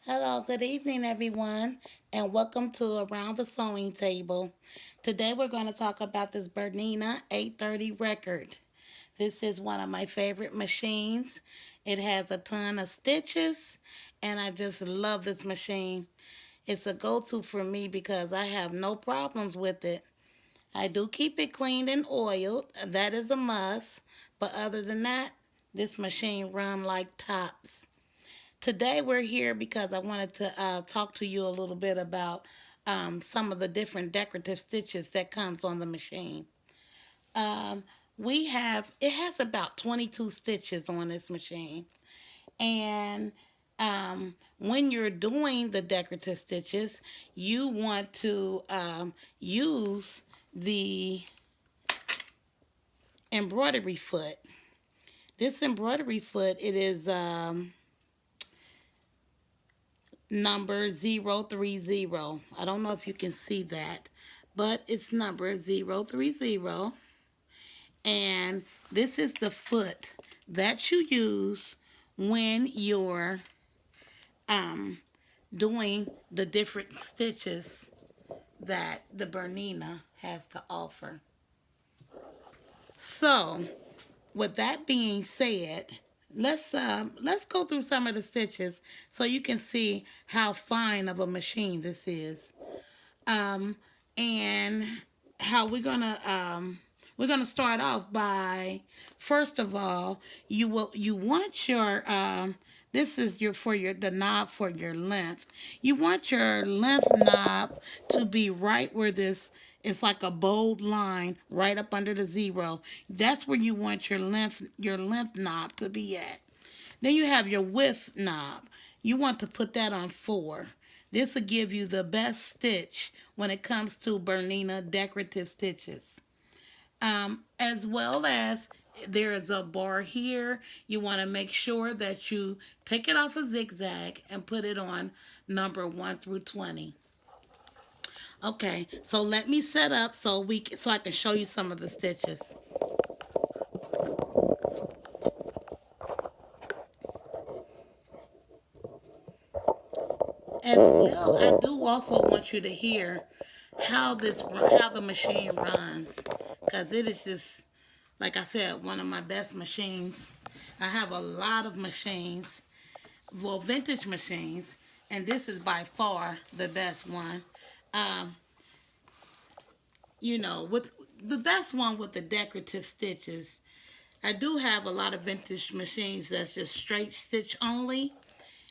Hello, good evening, everyone, and welcome to Around the Sewing Table. Today we're going to talk about this Bernina 830 record. This is one of my favorite machines. It has a ton of stitches, and I just love this machine. It's a go to for me because I have no problems with it. I do keep it cleaned and oiled, that is a must, but other than that, this machine runs like tops. Today we're here because I wanted to talk to you a little bit about some of the different decorative stitches that comes on the machine. Um, it has about 22 stitches on this machine. And when you're doing the decorative stitches, you want to use the embroidery foot. This embroidery foot, it is number 030. I don't know if you can see that, but it's number 030. And this is the foot that you use when you're um, doing the different stitches that the Bernina has to offer. So, with that being said, let's go through some of the stitches so you can see how fine of a machine this is. Um, and how we're gonna start off by, first of all, you want your this is your for your the knob for your length. You want your length knob to be right where this, it's like a bold line right up under the zero. That's where you want your length knob to be at. Then you have your width knob. You want to put that on 4. This will give you the best stitch when it comes to Bernina decorative stitches. As well as there is a bar here. You want to make sure that you take it off a zigzag and put it on number 1 through 20. Okay, so let me set up so I can show you some of the stitches. As well, I do also want you to hear how the machine runs, because it is just, like I said, one of my best machines. I have a lot of machines, well, vintage machines, and this is by far the best one. Um, with the best one with the decorative stitches. I do have a lot of vintage machines that's just straight stitch only,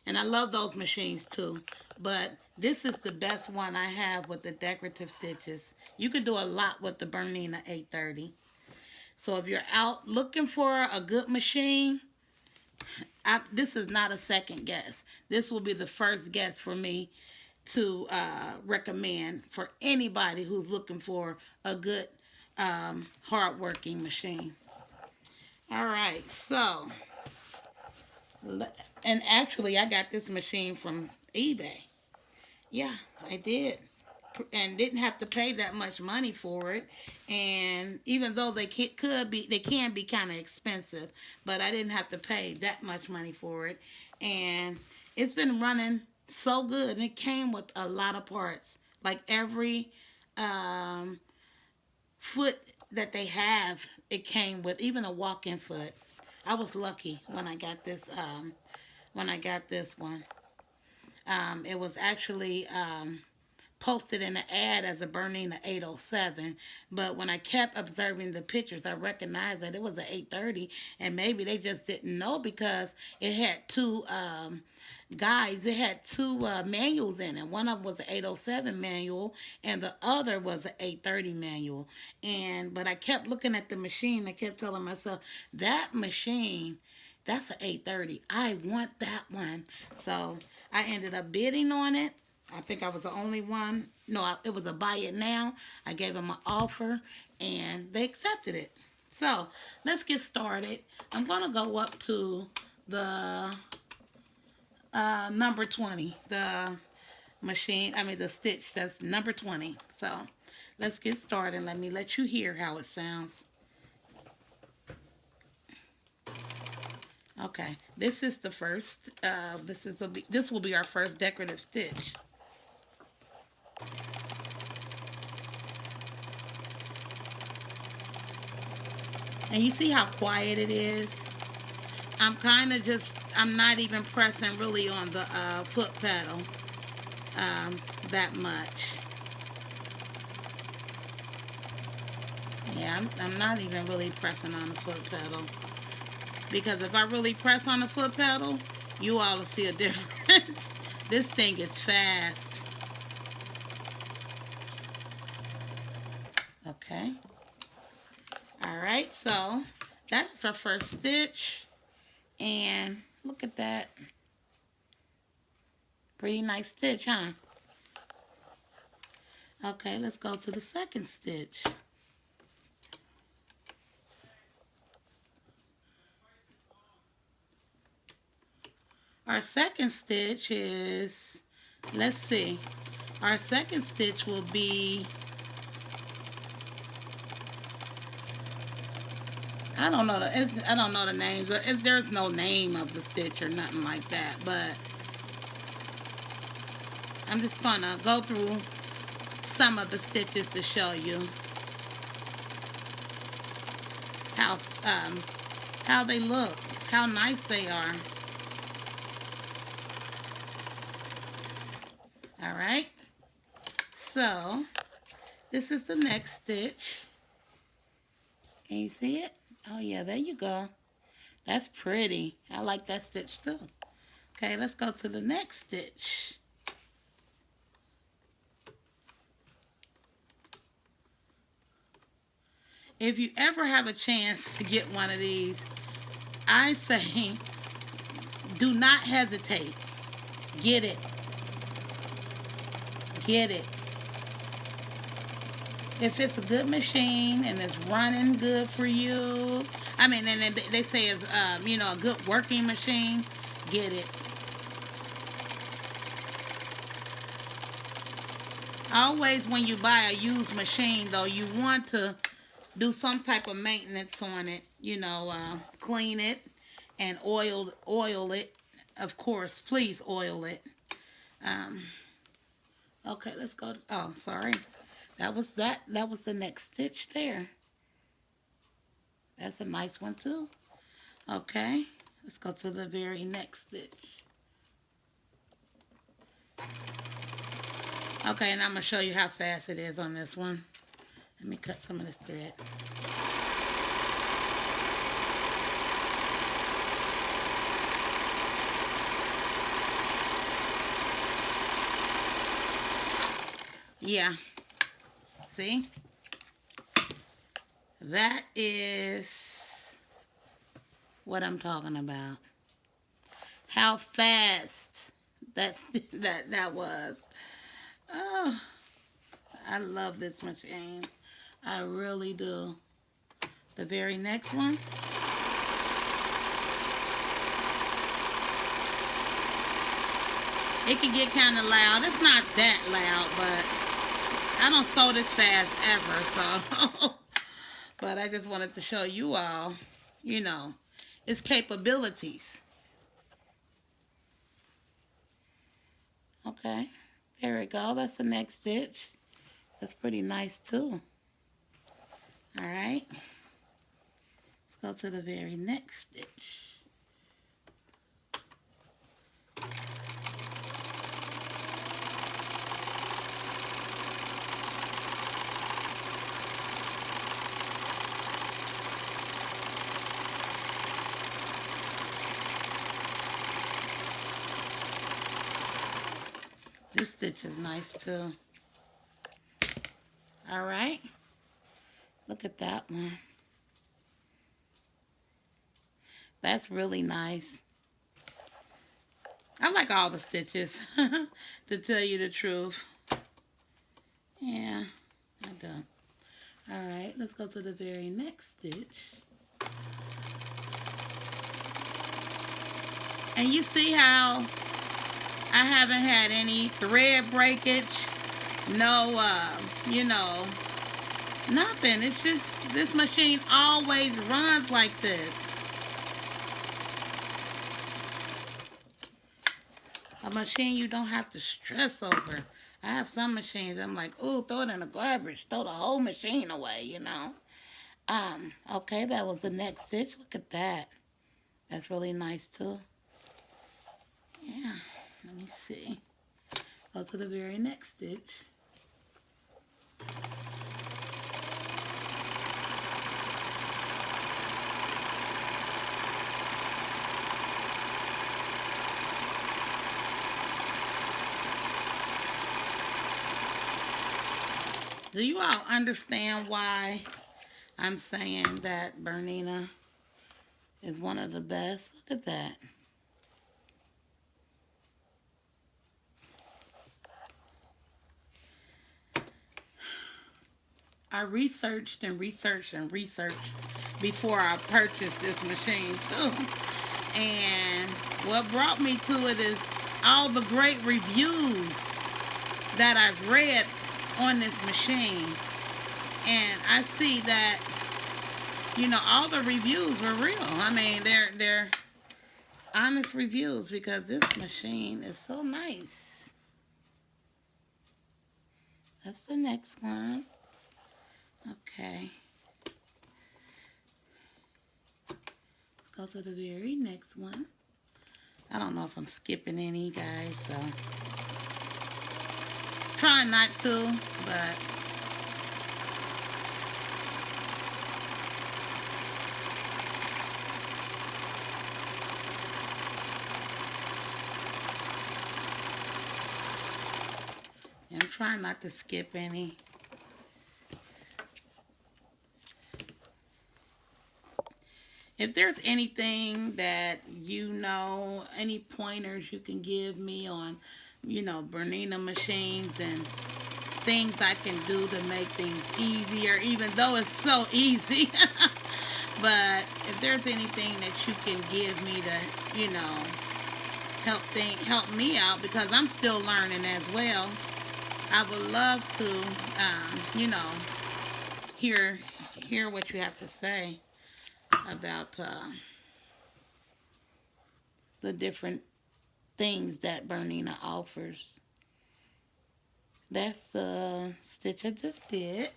and I love those machines too. But this is the best one I have with the decorative stitches. You can do a lot with the Bernina 830. So if you're out looking for a good machine, this is not a second guess. This will be the first guess for me to recommend for anybody who's looking for a good, hard-working machine. All right, so, and actually, I got this machine from eBay. Yeah, I did. And didn't have to pay that much money for it. And even though they can be kind of expensive, but I didn't have to pay that much money for it. And it's been running so good. And it came with a lot of parts, like every um, foot that they have. It came with even a walk-in foot. I was lucky when I got this. When I got this one, it was actually posted in the ad as a Bernina 807, but when I kept observing the pictures, I recognized that it was an 830, and maybe they just didn't know because it had two guides. It had two manuals in it. One of them was an 807 manual, and the other was an 830 manual. But I kept looking at the machine. I kept telling myself, that machine, that's an 830. I want that one. So I ended up bidding on it. I think I was the only one. No, it was a buy it now. I gave them an offer and they accepted it. So let's get started. I'm going to go up to the number 20. The stitch that's number 20. So let's get started. Let me let you hear how it sounds. Okay, this is the first. This will be our first decorative stitch. And you see how quiet it is? I'm not even pressing really on the foot pedal that much. Yeah, I'm not even really pressing on the foot pedal. Because if I really press on the foot pedal, you all will see a difference. This thing is fast. Okay. Alright, so that is our first stitch. And look at that. Pretty nice stitch, huh? Okay, let's go to the second stitch. Our second stitch is, let's see, our second stitch will be, I don't know the names. There's no name of the stitch or nothing like that, but I'm just gonna go through some of the stitches to show you how they look, how nice they are. All right, so this is the next stitch. Can you see it? Oh yeah, there you go. That's pretty. I like that stitch too. Okay, let's go to the next stitch. If you ever have a chance to get one of these, I say do not hesitate. Get it. Get it. If it's a good machine and it's running good for you, I mean, and they say it's, a good working machine, get it. Always when you buy a used machine, though, you want to do some type of maintenance on it. Clean it and oil it. Of course, please oil it. Okay, let's go. Oh, sorry. That was the next stitch there. That's a nice one too. Okay, let's go to the very next stitch. Okay, and I'm going to show you how fast it is on this one. Let me cut some of this thread. Yeah. See? That is what I'm talking about. How fast that was. Oh, I love this machine. I really do. The very next one. It can get kind of loud. It's not that loud, but I don't sew this fast ever, so. But I just wanted to show you all, its capabilities. Okay, there we go. That's the next stitch. That's pretty nice too. All right, let's go to the very next stitch. This stitch is nice too. All right, look at that one. That's really nice. I like all the stitches, to tell you the truth. Yeah, I do. All right, let's go to the very next stitch. And you see how I haven't had any thread breakage, no, nothing. It's just, this machine always runs like this. A machine you don't have to stress over. I have some machines, I'm like, oh, throw it in the garbage. Throw the whole machine away, you know. Okay, that was the next stitch. Look at that. That's really nice, too. Yeah, let me see. Go to the very next stitch. Do you all understand why I'm saying that Bernina is one of the best? Look at that. I researched and researched and researched before I purchased this machine too. And what brought me to it is all the great reviews that I've read on this machine. And I see that, you know, all the reviews were real. I mean, they're honest reviews because this machine is so nice. That's the next one. Okay. Let's go to the very next one. I don't know if I'm skipping any, guys, so trying not to, but I'm trying not to skip any. If there's anything that you know, any pointers you can give me on, you know, Bernina machines and things I can do to make things easier, even though it's so easy. But if there's anything that you can give me to, you know, help me out, because I'm still learning as well, I would love to, you know, hear what you have to say about the different things that Bernina offers. That's the stitch I just did.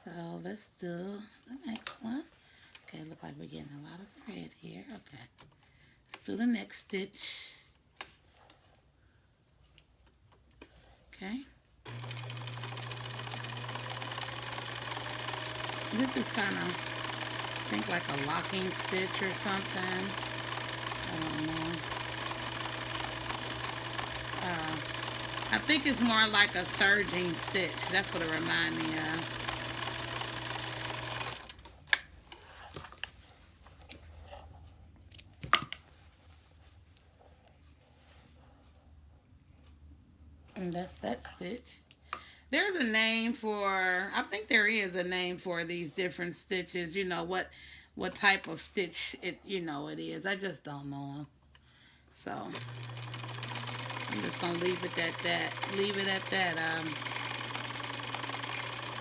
So let's do the next one. Okay, look like we're getting a lot of thread here. Okay, let's do the next stitch. Okay. This is kind of, I think, like a locking stitch or something. I don't know. I think it's more like a surging stitch. That's what it reminds me of. And that's that stitch. There's a name for, I think there is a name for these different stitches. You know, what type of stitch it, you know, it is. I just don't know them. So I'm just gonna leave it at that.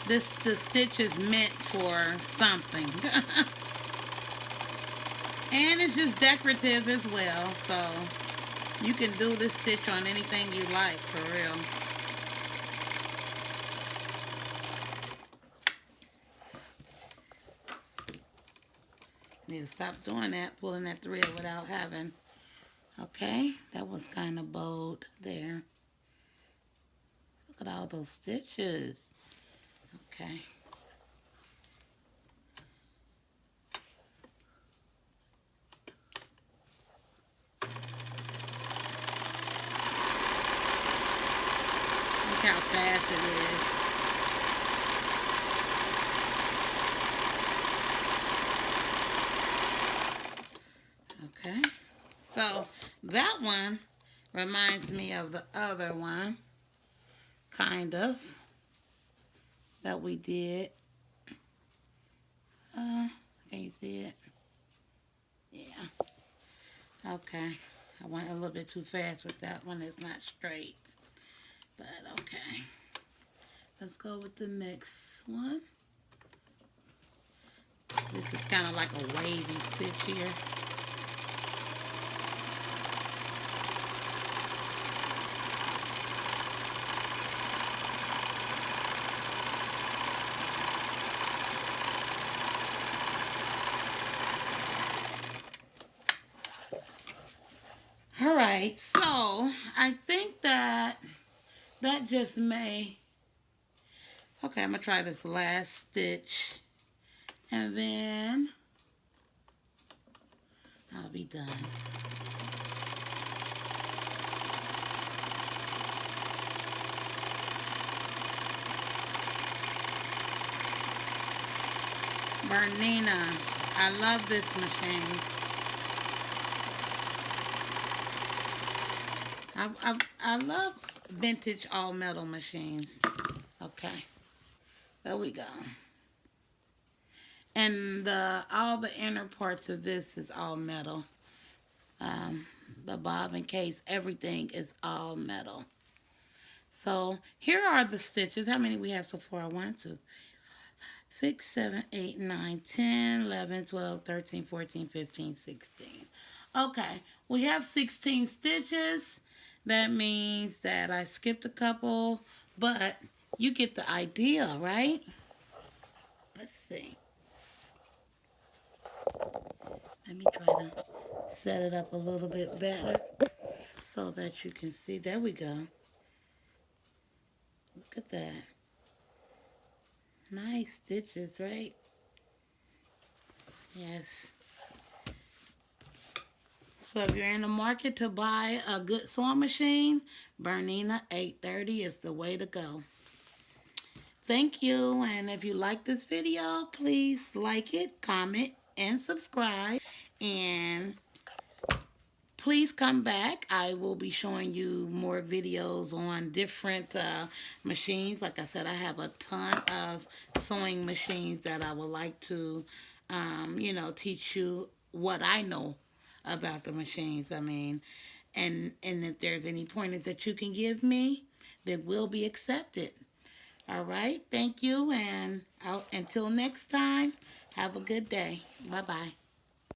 The stitch is meant for something. And it's just decorative as well, so you can do this stitch on anything you like, for real. Need to stop doing that, pulling that thread without having. Okay, that was kind of bold there. Look at all those stitches. Okay. Look how fast it is. Okay. So that one reminds me of the other one, kind of, that we did. Can you see it? Yeah. Okay. I went a little bit too fast with that one. It's not straight. But okay. Let's go with the next one. This is kind of like a wavy stitch here. right, so I think that just may. Okay, I'm gonna try this last stitch, and then I'll be done. Bernina, I love this machine. I love vintage all metal machines. Okay, there we go. And all the inner parts of this is all metal. Um, the bobbin case, everything is all metal. So here are the stitches. How many we have so far? 1, 2, 6, 7, 8, 9, 10, 11, 12, 13, 14, 15, 16. Okay, we have 16 stitches. That means that I skipped a couple, but you get the idea, right? Let's see. Let me try to set it up a little bit better so that you can see. There we go. Look at that. Nice stitches, right? Yes. So if you're in the market to buy a good sewing machine, Bernina 830 is the way to go. Thank you, and if you like this video, please like it, comment, and subscribe. And please come back. I will be showing you more videos on different machines. Like I said, I have a ton of sewing machines that I would like to, teach you what I know about the machines. I mean, and if there's any pointers that you can give me, they will be accepted. All right. Thank you, and until next time, have a good day. Bye-bye.